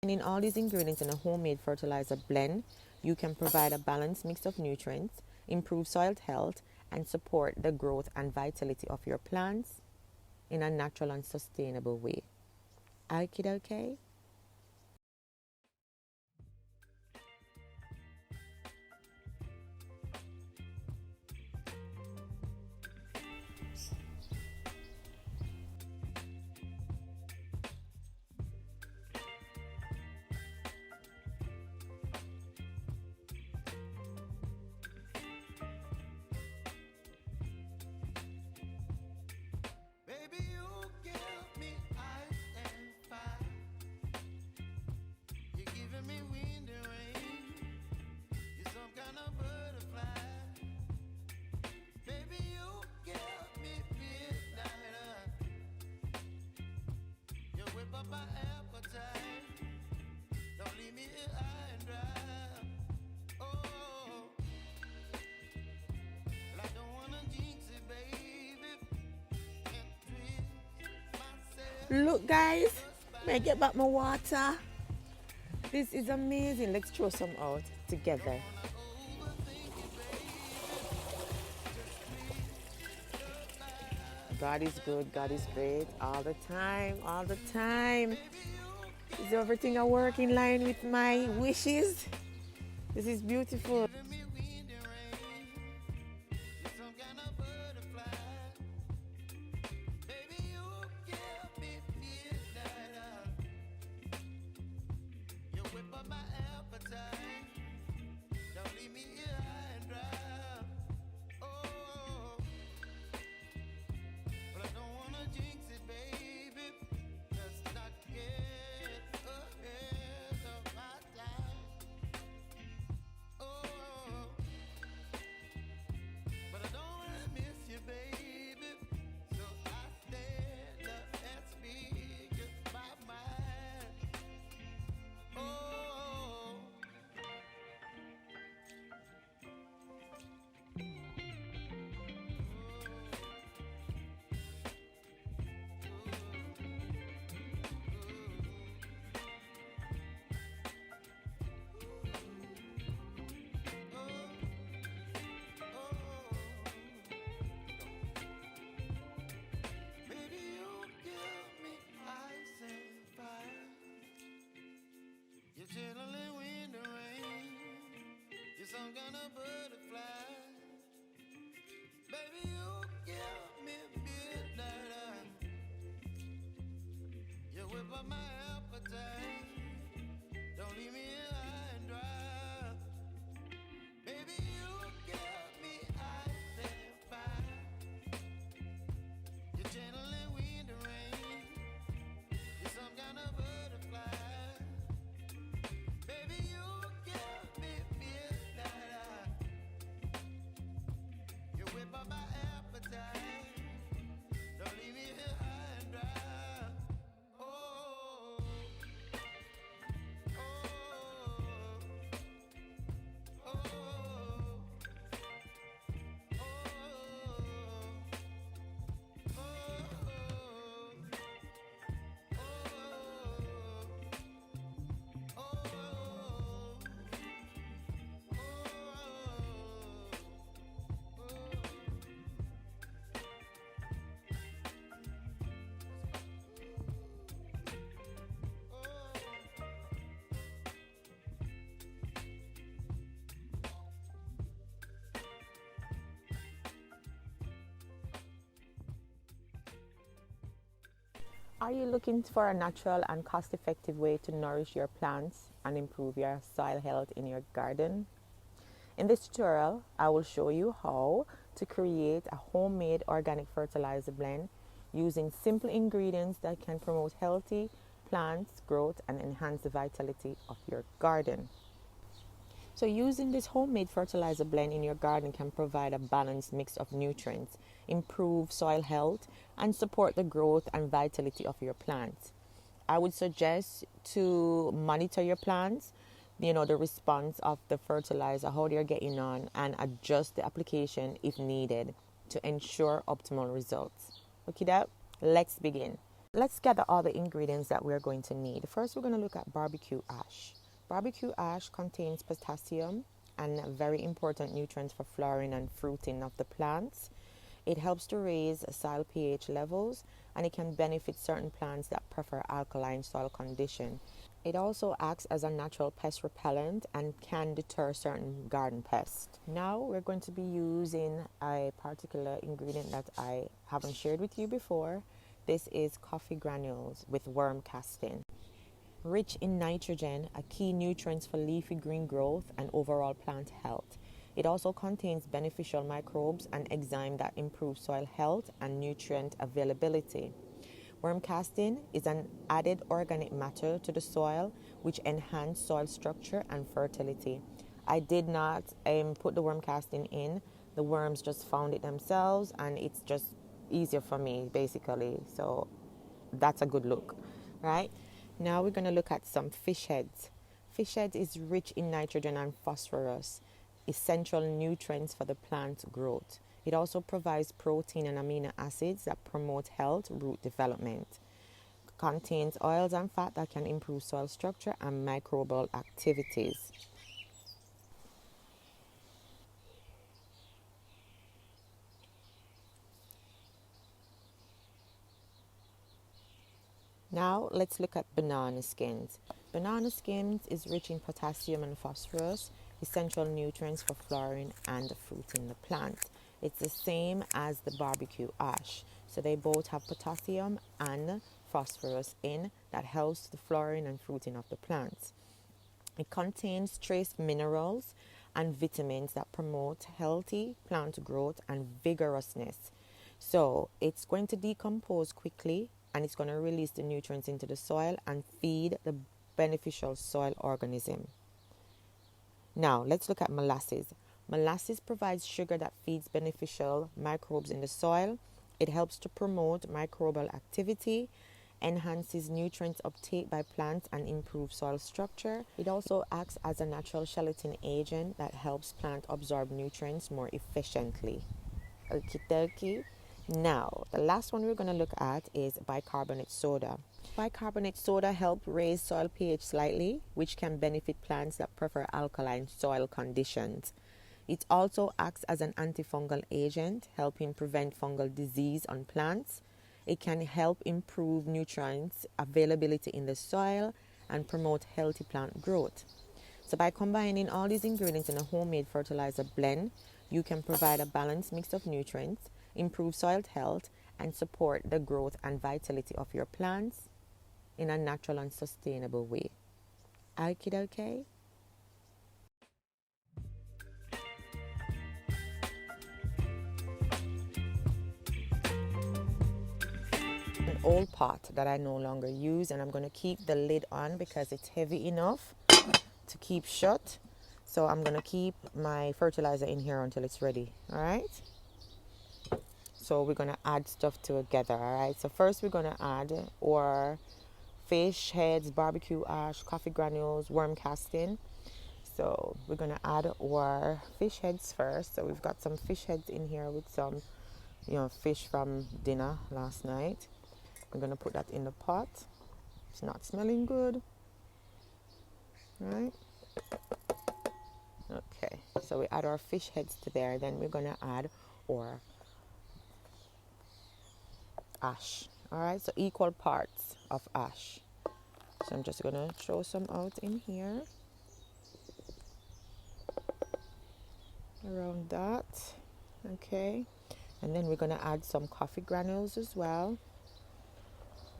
In all these ingredients in a homemade fertilizer blend, you can provide a balanced mix of nutrients, improve soil health, and support the growth and vitality of your plants in a natural and sustainable way. Okie dokie? Baby, you give me ice and fire. You're giving me wind and rain. You're some kind of butterfly. Baby, you give me midnight. You whip up my appetite. Don't leave me here high and dry. Oh, well, I don't wanna jinx it, baby. And twist myself. Look, guys, may I get back my water? This is amazing. Let's throw some out together. God is good, God is great, all the time, all the time. Is everything a work in line with my wishes? This is beautiful. Giving me wind and rain. You're some kind of butterfly. Baby, you give me midnight. You whip up my appetite. Don't leave me here high and dry. Oh, but I don't wanna jinx it, baby. Let's not get ahead of my time. Oh, but I don't wanna miss you, baby. So I stand up and speak my mind. Oh, baby, you give me ice and fire. You're channeling wind and rain. You're some kind of butterfly. Baby, you give me midnight. You whip up my appetite. Don't leave me here high and dry. Baby, you give me ice and fire. You're channeling wind and rain. You're some kind of butterfly. Baby, you give me midnight. You whip up my appetite. Don't leave me here high and dry. Oh, oh, oh, Are you looking for a natural and cost-effective way to nourish your plants and improve your soil health in your garden? In this tutorial, I will show you how to create a homemade organic fertilizer blend using simple ingredients that can promote healthy plants growth and enhance the vitality of your garden. So using this homemade fertilizer blend in your garden can provide a balanced mix of nutrients, improve soil health, and support the growth and vitality of your plants. I would suggest to monitor your plants, the response of the fertilizer, how they're getting on, and adjust the application if needed to ensure optimal results. Okay, let's begin. Let's gather all the ingredients that we're going to need. First, we're going to look at barbecue ash. Barbecue ash contains potassium and very important nutrients for flowering and fruiting of the plants. It helps to raise soil pH levels, and it can benefit certain plants that prefer alkaline soil condition. It also acts as a natural pest repellent and can deter certain garden pests. Now we're going to be using a particular ingredient that I haven't shared with you before. This is coffee granules with worm casting. Rich in nitrogen, a key nutrient for leafy green growth and overall plant health. It also contains beneficial microbes and enzymes that improve soil health and nutrient availability. Worm casting is an added organic matter to the soil which enhance soil structure and fertility. I did not put the worm casting in. The worms just found it themselves, and it's just easier for me basically. So that's a good look, right? Now we're going to look at some fish heads. Fish heads is rich in nitrogen and phosphorus, essential nutrients for the plant growth. It also provides protein and amino acids that promote health, root development. Contains oils and fat that can improve soil structure and microbial activities. Now let's look at banana skins. Banana skins is rich in potassium and phosphorus, essential nutrients for flowering and fruiting the plant. It's the same as the barbecue ash. So they both have potassium and phosphorus in that helps the flowering and fruiting of the plants. It contains trace minerals and vitamins that promote healthy plant growth and vigorousness. So it's going to decompose quickly, and it's going to release the nutrients into the soil and feed the beneficial soil organism. Now let's look at molasses. Molasses provides sugar that feeds beneficial microbes in the soil. It helps to promote microbial activity, enhances nutrients uptake by plants, and improves soil structure. It also acts as a natural gelatin agent that helps plants absorb nutrients more efficiently. Okie dokie. Now, the last one we're going to look at is bicarbonate soda. Bicarbonate soda helps raise soil pH slightly, which can benefit plants that prefer alkaline soil conditions. It also acts as an antifungal agent, helping prevent fungal disease on plants. It can help improve nutrients availability in the soil and promote healthy plant growth. So by combining all these ingredients in a homemade fertilizer blend, you can provide a balanced mix of nutrients, improve soil health, and support the growth and vitality of your plants in a natural and sustainable way. Okie dokie? An old pot that I no longer use, and I'm going to keep the lid on because it's heavy enough to keep shut. So I'm going to keep my fertilizer in here until it's ready. All right. So we're going to add stuff together. All right. So first we're going to add our fish heads, barbecue ash, coffee granules, worm casting. So we're going to add our fish heads first. So we've got some fish heads in here with some, fish from dinner last night. I'm going to put that in the pot. It's not smelling good. Right? Okay, so we add our fish heads to there. Then we're going to add our ash. All right, so equal parts of ash. So I'm just going to throw some out in here. Around that. Okay, and then we're going to add some coffee granules as well.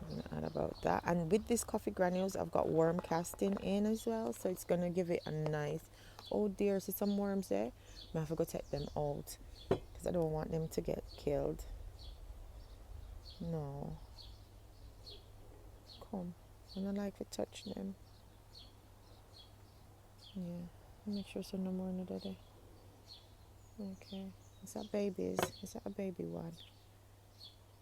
I'm going to add about that. And with these coffee granules, I've got worm casting in as well. So it's going to give it a nice, oh dear, see some worms there? I have to go take them out because I don't want them to get killed. No. Come. I don't like to touch them. Yeah. Make sure so no more another day. Okay. Is that babies? Is that a baby one?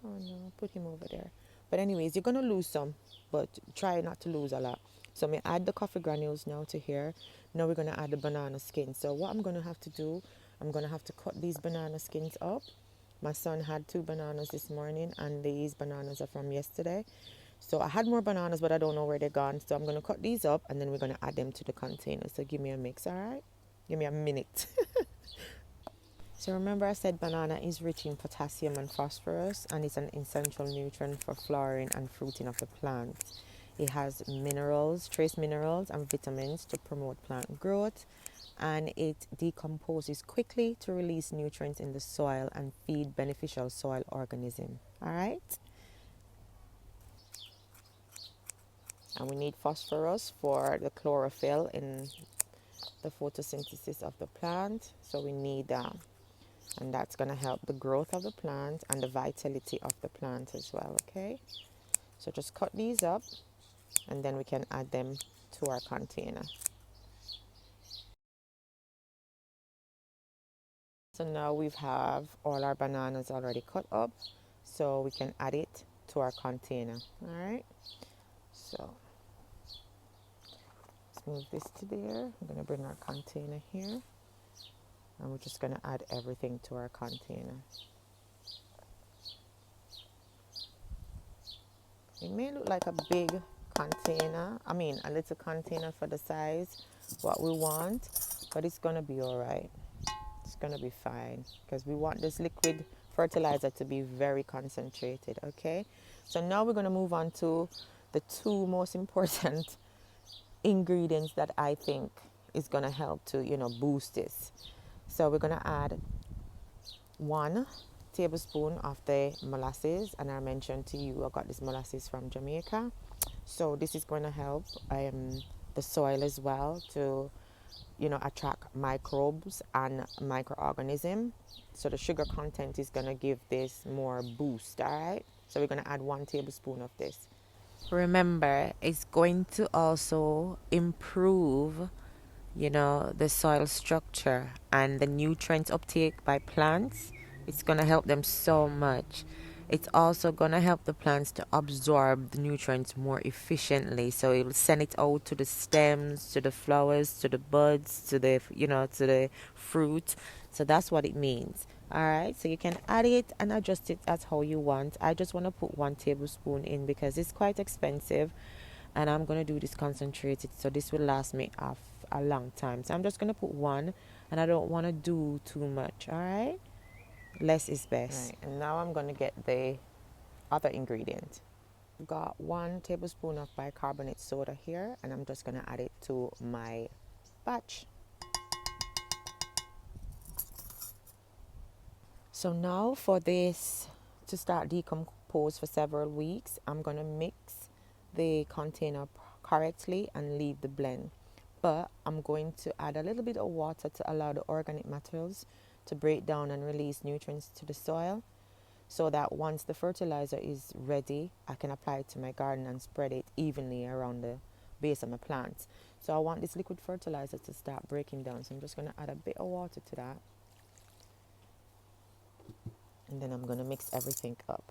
Oh no, put him over there. But anyways, you're gonna lose some, but try not to lose a lot. So I'm gonna add the coffee granules now to here. Now we're gonna add the banana skins. So what I'm gonna have to do, I'm gonna have to cut these banana skins up My son had 2 bananas this morning, and these bananas are from yesterday. So I had more bananas, but I don't know where they're gone. So I'm going to cut these up, and then we're going to add them to the container. So give me a mix, all right? Give me a minute. So remember I said banana is rich in potassium and phosphorus, and it's an essential nutrient for flowering and fruiting of the plant. It has minerals, trace minerals and vitamins to promote plant growth, and it decomposes quickly to release nutrients in the soil and feed beneficial soil organisms. All right? And we need phosphorus for the chlorophyll in the photosynthesis of the plant. So we need that. And that's going to help the growth of the plant and the vitality of the plant as well, okay? So just cut these up, and then we can add them to our container. So now we have all our bananas already cut up, so we can add it to our container. All right, so let's move this to there. I'm going to bring our container here, and we're just going to add everything to our container. It may look like a big container, a little container for the size what we want, but it's going to be all right. It's going to be fine, because we want this liquid fertilizer to be very concentrated, okay? So now we're going to move on to the 2 most important ingredients that I think is going to help to, boost this. So we're going to add 1 tablespoon of the molasses, and I mentioned to you I got this molasses from Jamaica. So this is going to help the soil as well to attract microbes and microorganism. So the sugar content is going to give this more boost. All right, so we're going to add 1 tablespoon of this. Remember, it's going to also improve the soil structure and the nutrient uptake by plants. It's going to help them so much. It's also going to help the plants to absorb the nutrients more efficiently. So it will send it out to the stems, to the flowers, to the buds, to the to the fruit. So that's what it means. All right, so you can add it and adjust it as how you want. I just want to put 1 tablespoon in because it's quite expensive, and I'm going to do this concentrated, so this will last me a long time. So I'm just going to put 1, and I don't want to do too much. All right, less is best. Right, and now I'm going to get the other ingredient. I've got 1 tablespoon of bicarbonate soda here, and I'm just going to add it to my batch. So now for this to start decompose for several weeks, I'm going to mix the container correctly and leave the blend. But I'm going to add a little bit of water to allow the organic materials to break down and release nutrients to the soil, so that once the fertilizer is ready, I can apply it to my garden and spread it evenly around the base of my plants. So I want this liquid fertilizer to start breaking down. So I'm just going to add a bit of water to that. And then I'm going to mix everything up.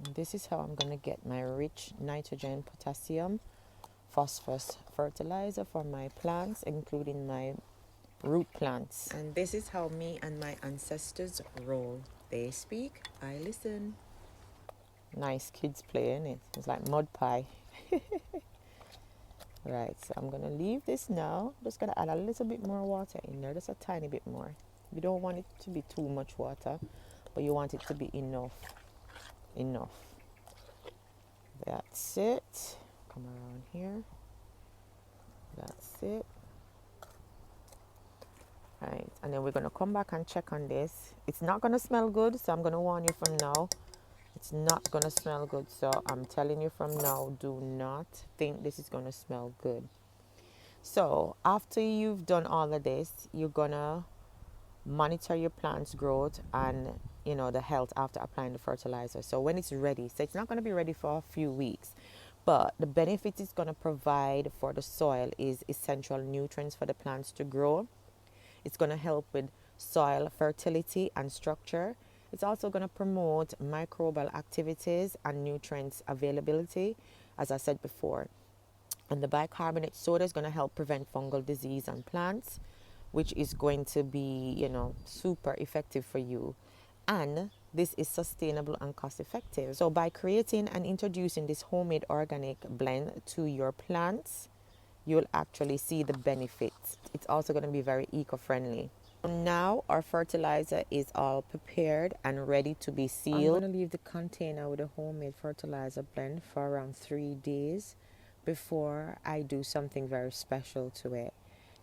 And this is how I'm going to get my rich nitrogen, potassium, phosphorus fertilizer for my plants, including my root plants. And this is how me and my ancestors roll. They speak, I listen. Nice kids playing it. It's like mud pie. Right, so I'm going to leave this now. Just going to add a little bit more water in there, just a tiny bit more. You don't want it to be too much water, but you want it to be enough. That's it. Come around here. That's it. Right, and then we're going to come back and check on this. It's not going to smell good, so I'm going to warn you from now. It's not going to smell good, so I'm telling you from now, do not think this is going to smell good. So after you've done all of this, you're going to monitor your plant's growth and the health after applying the fertilizer. So when it's ready, so it's not going to be ready for a few weeks, but the benefit it's going to provide for the soil is essential nutrients for the plants to grow. It's going to help with soil fertility and structure, It's also going to promote microbial activities and nutrients availability, as I said before. And the bicarbonate soda is going to help prevent fungal disease on plants, which is going to be, super effective for you. And this is sustainable and cost effective. So by creating and introducing this homemade organic blend to your plants, you'll actually see the benefits. It's also going to be very eco-friendly. Now our fertilizer is all prepared and ready to be sealed. I'm going to leave the container with a homemade fertilizer blend for around 3 days before I do something very special to it.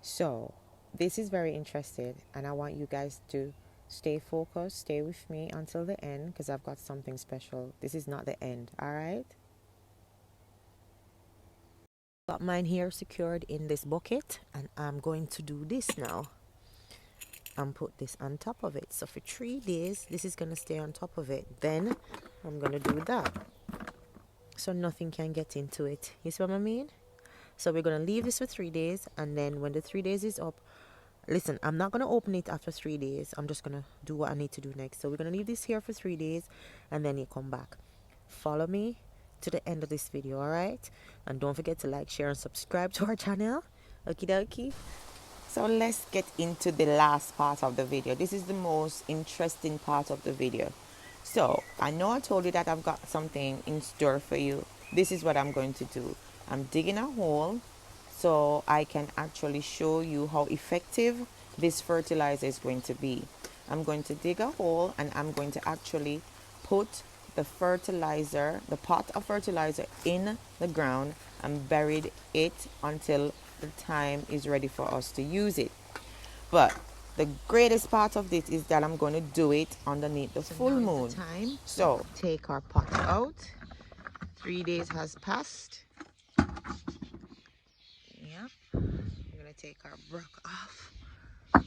So this is very interesting, and I want you guys to stay focused, stay with me until the end, because I've got something special. This is not the end, all right? Got mine here secured in this bucket, and I'm going to do this now and put this on top of it. So for 3 days this is going to stay on top of it. Then I'm going to do that so nothing can get into it. You see what I mean? So we're going to leave this for 3 days, and then when the 3 days is up, listen, I'm not going to open it after 3 days. I'm just going to do what I need to do next. So we're going to leave this here for 3 days, and then you come back. Follow me to the end of this video, all right? And don't forget to like, share, and subscribe to our channel. Okie dokie. So let's get into the last part of the video. This is the most interesting part of the video. So I know I told you that I've got something in store for you. This is what I'm going to do. I'm digging a hole so I can actually show you how effective this fertilizer is going to be. I'm going to dig a hole, and I'm going to actually put the fertilizer, the pot of fertilizer, in the ground and buried it until the time is ready for us to use it. But the greatest part of this is that I'm going to do it underneath the full moon. So take our pot out. 3 days has passed. Yep. I'm going to take our brook off. I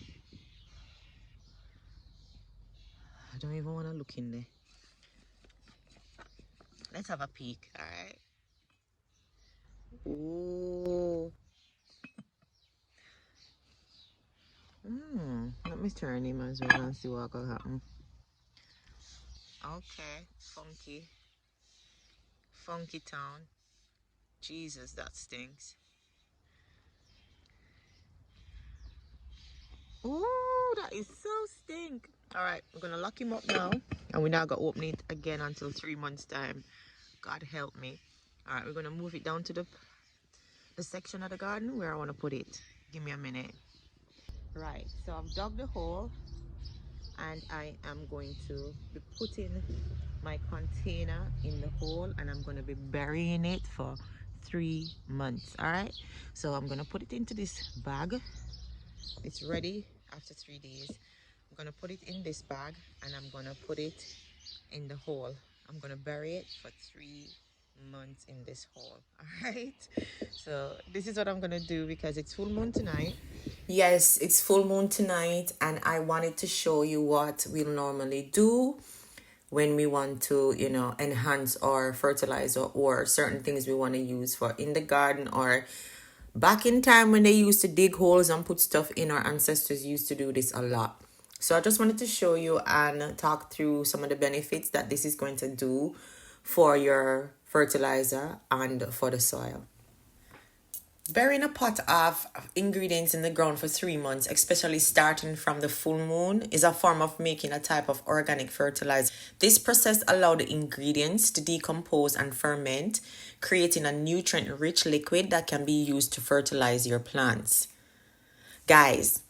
don't even want to look in there. Let's have a peek, all right? Ooh. Let me turn him as well and see what will happen. Okay, funky. Funky town. Jesus, that stinks. Ooh, that is so stink. All right, we're gonna lock him up now, and we're not gonna open it again until 3 months time. God help me. All right, we're gonna move it down to the section of the garden where I want to put it. Give me a minute. Right, so I've dug the hole, and I am going to be putting my container in the hole, and I'm going to be burying it for 3 months. All right, so I'm going to put it into this bag. It's ready after 3 days. I'm going to put it in this bag, and I'm going to put it in the hole. I'm going to bury it for 3 months in this hole. All right, so this is what I'm going to do because it's full moon tonight. Yes, it's full moon tonight, and I wanted to show you what we'll normally do when we want to, enhance our fertilizer or certain things we want to use for in the garden, or back in time when they used to dig holes and put stuff in. Our ancestors used to do this a lot. So I just wanted to show you and talk through some of the benefits that this is going to do for your fertilizer and for the soil. Burying a pot of ingredients in the ground for 3 months, especially starting from the full moon, is a form of making a type of organic fertilizer. This process allows the ingredients to decompose and ferment, creating a nutrient-rich liquid that can be used to fertilize your plants. Guys,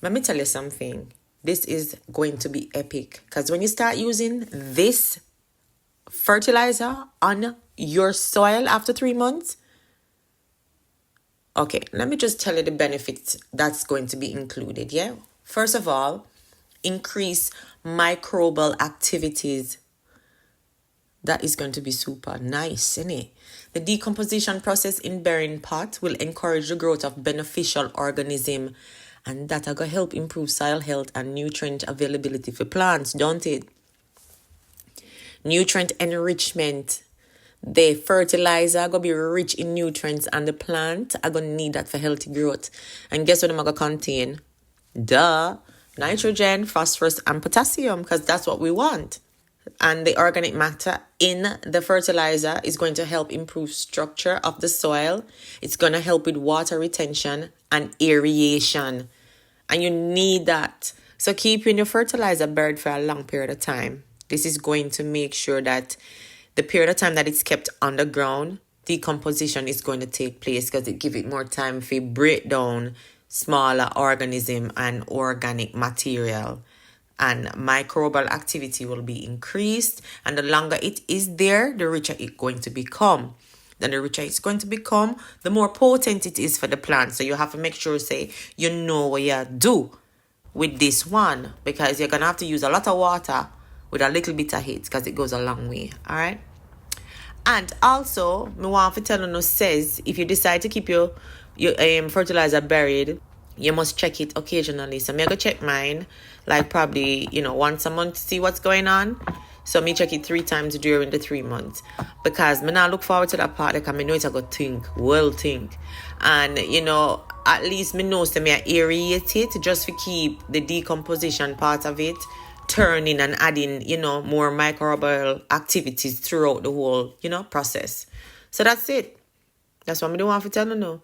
let me tell you something. This is going to be epic, because when you start using this fertilizer on your soil after 3 months, okay, let me just tell you the benefits that's going to be included, yeah? First of all, increase microbial activities. That is going to be super nice, isn't it? The decomposition process in burying pot will encourage the growth of beneficial organism, and that are going to help improve soil health and nutrient availability for plants, don't it? Nutrient enrichment. The fertilizer are going to be rich in nutrients, and the plant are going to need that for healthy growth. And guess what I'm going to contain? Duh. nitrogen, phosphorus, and potassium, because that's what we want. And the organic matter in the fertilizer is going to help improve structure of the soil. It's going to help with water retention and aeration. And you need that. So keeping your fertilizer buried for a long period of time. This is going to make sure that the period of time that it's kept underground, decomposition is going to take place, because it gives it more time to break down smaller organism and organic material. And microbial activity will be increased. And the longer it is there, the richer it's going to become. Then the richer it's going to become, the more potent it is for the plant. So you have to make sure, say, you know what you do with this one, because you're going to have to use a lot of water with a little bit of heat, because it goes a long way. All right. And also, me want to tell you, says, if you decide to keep your fertilizer buried, you must check it occasionally. So me go check mine, like probably, once a month to see what's going on. So me check it 3 times during the 3 months, because me now look forward to that part, because me know it's a good think. And at least me know, so me aerate it just to keep the decomposition part of it turning and adding, more microbial activities throughout the whole, process. So that's it. That's what I don't want to tell you now.